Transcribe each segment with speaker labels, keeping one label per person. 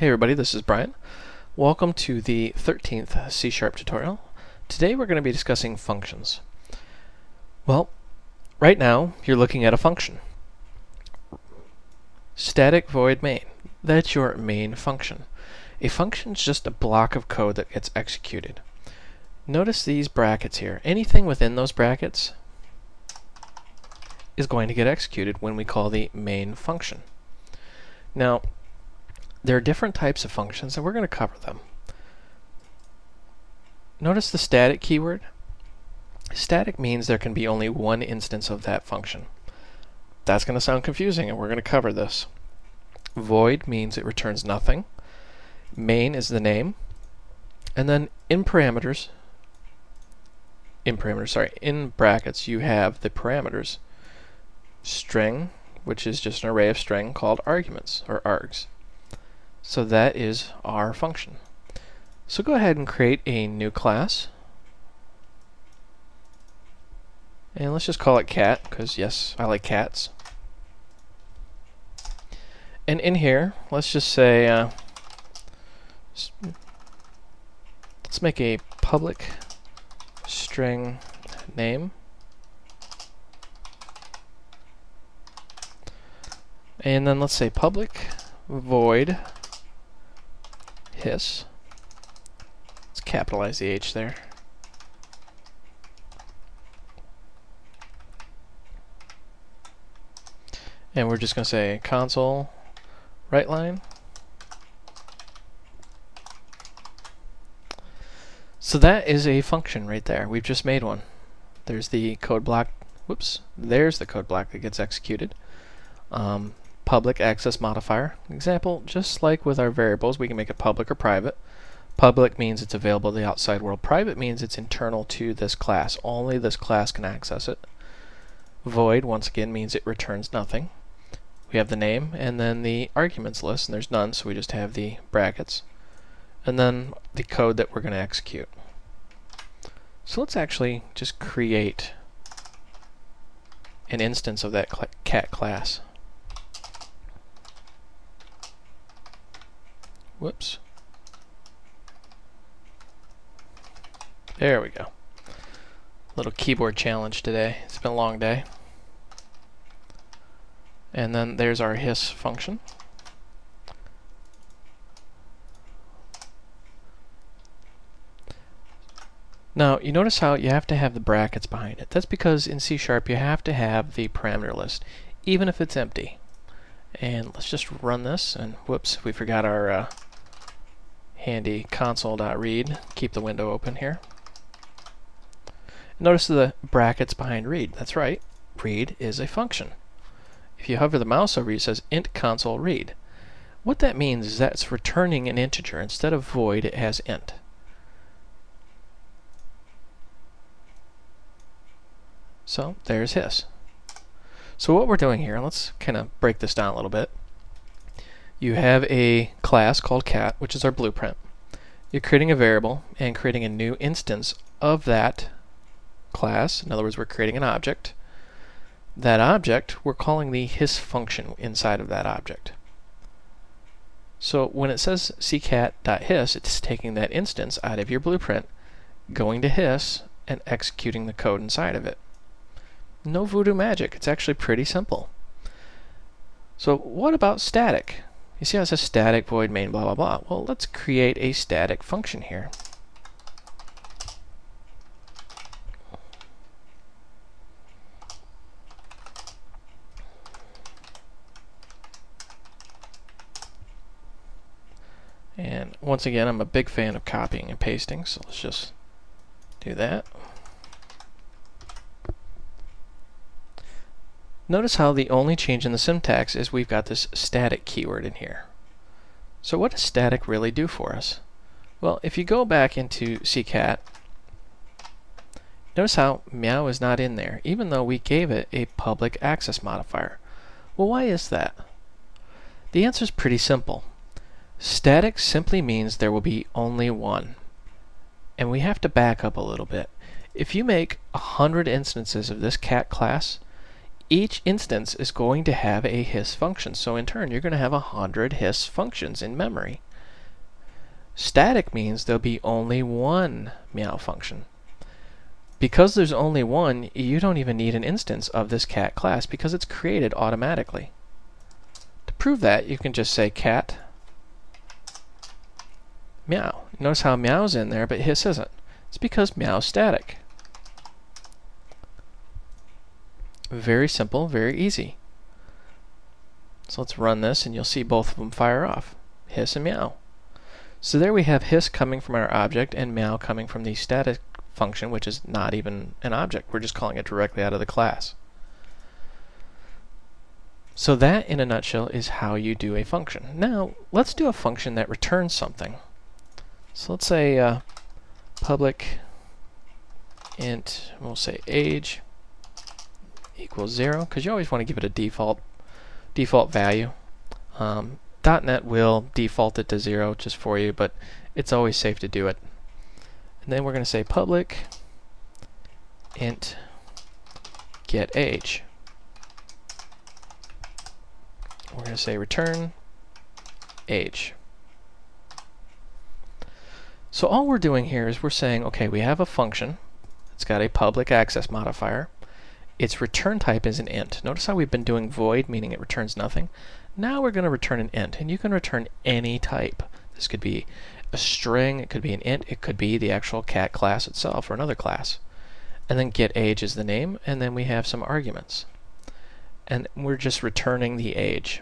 Speaker 1: Hey everybody, this is Brian. Welcome to the 13th C# tutorial. Today we're going to be discussing functions. Well, right now you're looking at a function. Static void main. That's your main function. A function is just a block of code that gets executed. Notice these brackets here. Anything within those brackets is going to get executed when we call the main function. Now, there are different types of functions, and we're going to cover them. Notice the static keyword. Static means there can be only one instance of that function. That's going to sound confusing, and we're going to cover this. Void means it returns nothing. Main is the name. And then in brackets, you have the parameters. String, which is just an array of string called arguments, or args. So that is our function. So go ahead and create a new class. And let's just call it cat, because yes, I like cats. And in here, let's just say, let's make a public string name. And then let's say public void hiss. Let's capitalize the H there. And we're just going to say console write line. So that is a function right there. We've just made one. There's the code block. Whoops. There's the code block that gets executed. Public access modifier. Example, just like with our variables, we can make it public or private. Public means it's available to the outside world. Private means it's internal to this class. Only this class can access it. Void, once again, means it returns nothing. We have the name and then the arguments list, and there's none, so we just have the brackets. And then the code that we're going to execute. So let's actually just create an instance of that cat class. Whoops. There we go. Little keyboard challenge today. It's been a long day. And then there's our hiss function. Now, you notice how you have to have the brackets behind it. That's because in C# you have to have the parameter list, even if it's empty. And let's just run this, and whoops, we forgot our handy console.read. Keep the window open here. Notice the brackets behind read. That's right, read is a function. If you hover the mouse over it, it says int console read. What that means is that it's returning an integer. Instead of void, it has int. So there's hiss. So what we're doing here, let's kind of break this down a little bit. You have a class called cat, which is our blueprint. You're creating a variable and creating a new instance of that class. In other words, we're creating an object. That object, we're calling the hiss function inside of that object. So when it says ccat.hiss, it's taking that instance out of your blueprint, going to hiss, and executing the code inside of it. No voodoo magic. It's actually pretty simple. So what about static? You see how it says static void main blah blah blah. Well, let's create a static function here. And once again, I'm a big fan of copying and pasting, so let's just do that. Notice how the only change in the syntax is we've got this static keyword in here. So what does static really do for us? Well, if you go back into ccat, notice how meow is not in there, even though we gave it a public access modifier. Well, why is that? The answer is pretty simple. Static simply means there will be only one. And we have to back up a little bit. If you make 100 instances of this cat class, each instance is going to have a hiss function. So in turn, you're going to have 100 hiss functions in memory. Static means there'll be only one meow function. Because there's only one, you don't even need an instance of this cat class because it's created automatically. To prove that, you can just say cat meow. Notice how meow's in there, but hiss isn't. It's because meow's static. Very simple, very easy. So let's run this and you'll see both of them fire off. Hiss and meow. So there we have hiss coming from our object and meow coming from the static function, which is not even an object. We're just calling it directly out of the class. So that, in a nutshell, is how you do a function. Now, let's do a function that returns something. So let's say public int, we'll say age equals 0, because you always want to give it a default value. .NET will default it to 0 just for you, but it's always safe to do it. And then we're going to say public int get age. We're going to say return age. So all we're doing here is we're saying, okay, we have a function. It's got a public access modifier. Its return type is an int. Notice how we've been doing void, meaning it returns nothing. Now we're going to return an int, and you can return any type. This could be a string, it could be an int, it could be the actual cat class itself or another class. And then get age is the name, and then we have some arguments. And we're just returning the age.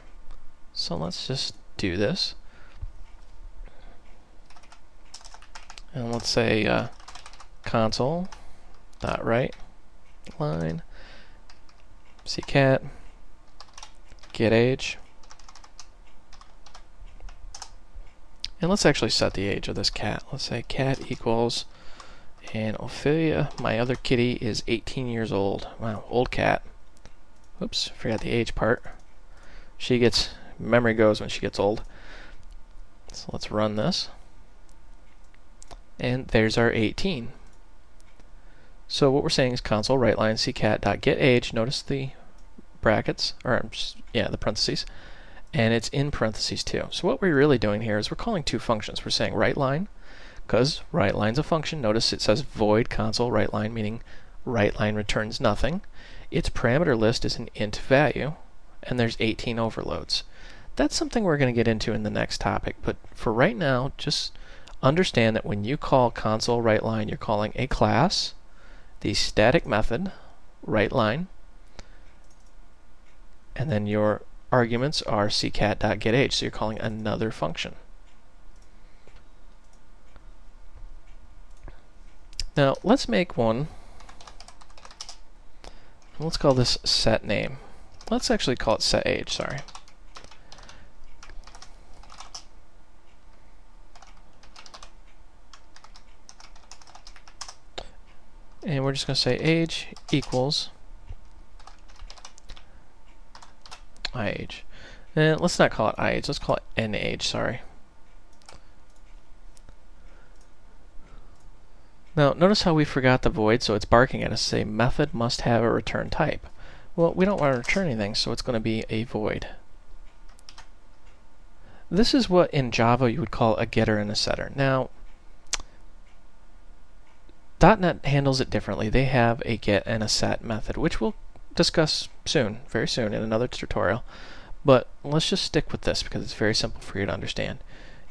Speaker 1: So let's just do this. And let's say console.write line ccat get age. And let's actually set the age of this cat. Let's say cat equals, and Ophelia, my other kitty, is 18 years old. Wow, old cat. Oops, forgot the age part. She gets, memory goes when she gets old. So let's run this. And there's our 18. So what we're saying is console write line ccat.getAge. Notice the brackets, or yeah, the parentheses. And it's in parentheses too. So what we're really doing here is we're calling two functions. We're saying write line, because write line's a function. Notice it says void console write line, meaning write line returns nothing. Its parameter list is an int value, and there's 18 overloads. That's something we're going to get into in the next topic, but for right now, just understand that when you call console write line, you're calling a class, the static method, write line, and then your arguments are ccat.getAge, so you're calling another function. Now let's make one. Let's call this set name. Let's actually call it set age, sorry. And we're just going to say age equals iAge. And let's not call it iAge, let's call it nAge, sorry. Now notice how we forgot the void, so it's barking at us, say method must have a return type. Well, we don't want to return anything, so it's going to be a void. This is what in Java you would call a getter and a setter. Now .NET handles it differently. They have a get and a set method, which we'll discuss soon, very soon, in another tutorial. But let's just stick with this because it's very simple for you to understand.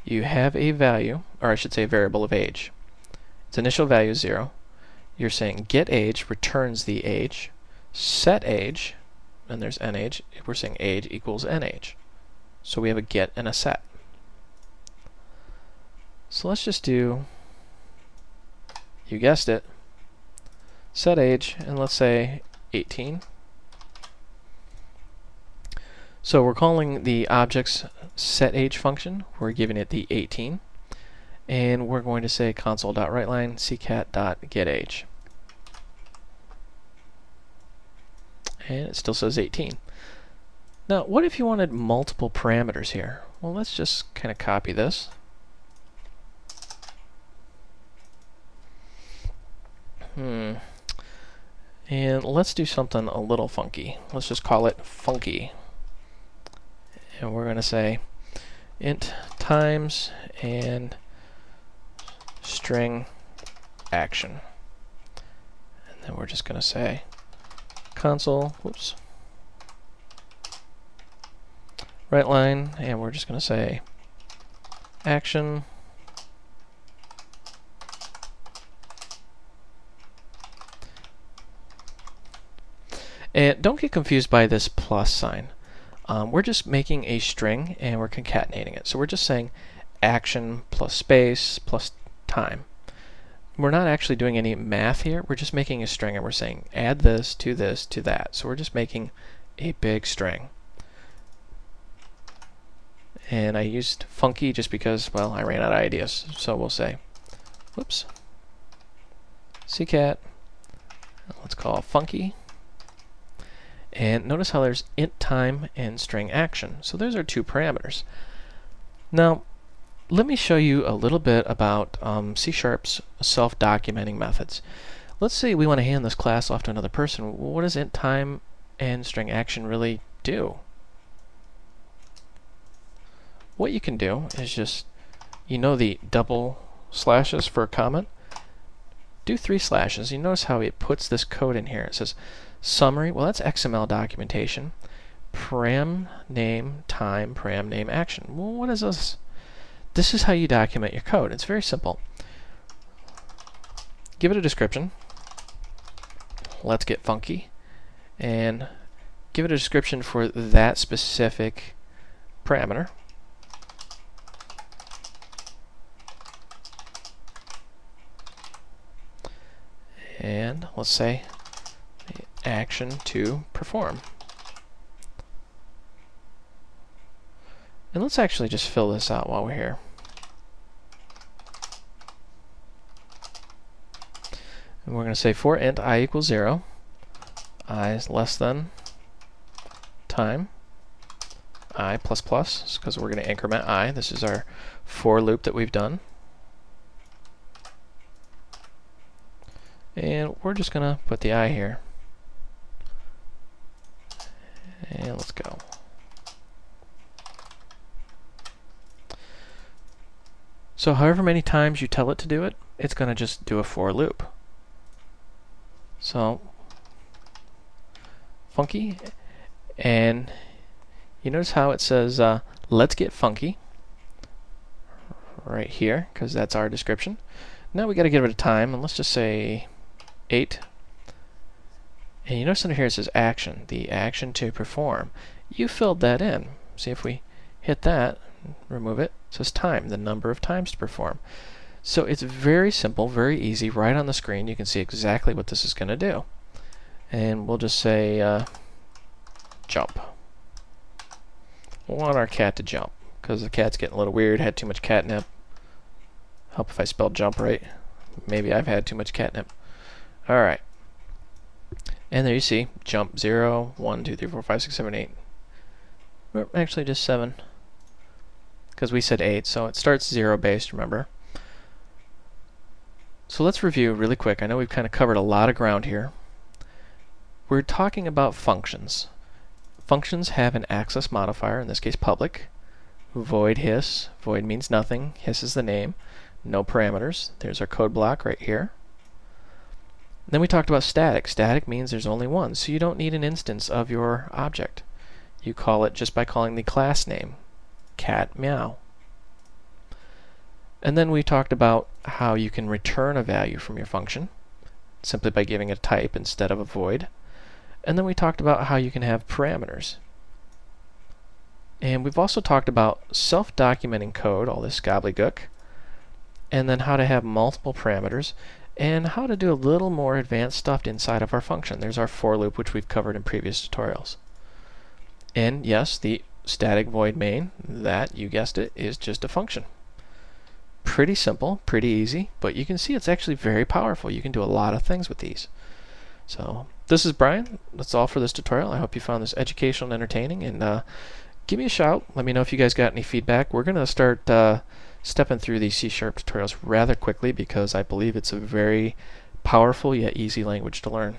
Speaker 1: You have a value, or I should say a variable of age. Its initial value is 0. You're saying get age returns the age, set age, and there's nAge. We're saying age equals nAge. So we have a get and a set. So let's just do, you guessed it, set age, and let's say 18. So we're calling the object's setAge function. We're giving it the 18. And we're going to say console.writeLine ccat.getAge. And it still says 18. Now, what if you wanted multiple parameters here? Well, let's just kind of copy this. And let's do something a little funky. Let's just call it funky. And we're going to say int times, and string action. And then we're just going to say console, whoops, right line, and we're just going to say action. And don't get confused by this plus sign. We're just making a string and we're concatenating it. So we're just saying action plus space plus time. We're not actually doing any math here. We're just making a string and we're saying add this to that. So we're just making a big string. And I used funky just because, well, I ran out of ideas. So we'll say, whoops, ccat, let's call it funky. And notice how there's int time and string action. So those are two parameters. Now, let me show you a little bit about C#'s self-documenting methods. Let's say we want to hand this class off to another person. What does int time and string action really do? What you can do is just, you know, the double slashes for a comment? Do 3 slashes. You notice how it puts this code in here. It says summary, well, that's XML documentation. Param name time, param name action. Well, what is this? This is how you document your code. It's very simple. Give it a description. Let's get funky. And give it a description for that specific parameter. And let's say action to perform. And let's actually just fill this out while we're here. And we're going to say for int I equals 0, I is less than time, I plus plus, because we're going to increment I. This is our for loop that we've done. And we're just going to put the I here. And let's go. So however many times you tell it to do it, it's going to just do a for loop. So funky, and you notice how it says let's get funky right here, because that's our description. Now we got to give it a time, and let's just say 8. And you notice under here it says action, the action to perform. You filled that in. See, if we hit that, remove it, it says time, the number of times to perform. So it's very simple, very easy. Right on the screen you can see exactly what this is going to do. And we'll just say jump. We want our cat to jump because the cat's getting a little weird, had too much catnip. Help if I spelled jump right. Maybe I've had too much catnip. Alright. And there you see, jump 0, 1, 2, 3, 4, 5, 6, 7, 8. Well, actually just 7. Because we said 8, so it starts 0 based, remember. So let's review really quick. I know we've kind of covered a lot of ground here. We're talking about functions. Functions have an access modifier, in this case public. Void hiss. Void means nothing. Hiss is the name. No parameters. There's our code block right here. Then we talked about static. Static means there's only one, so you don't need an instance of your object. You call it just by calling the class name, cat meow. And then we talked about how you can return a value from your function simply by giving it a type instead of a void. And then we talked about how you can have parameters. And we've also talked about self-documenting code, all this gobbledygook, and then how to have multiple parameters, and how to do a little more advanced stuff inside of our function. There's our for loop, which we've covered in previous tutorials. And yes, the static void main, that, you guessed it, is just a function. Pretty simple, pretty easy, but you can see it's actually very powerful. You can do a lot of things with these. So this is Brian. That's all for this tutorial. I hope you found this educational and entertaining, and give me a shout. Let me know if you guys got any feedback. We're going to start stepping through these C# tutorials rather quickly because I believe it's a very powerful yet easy language to learn.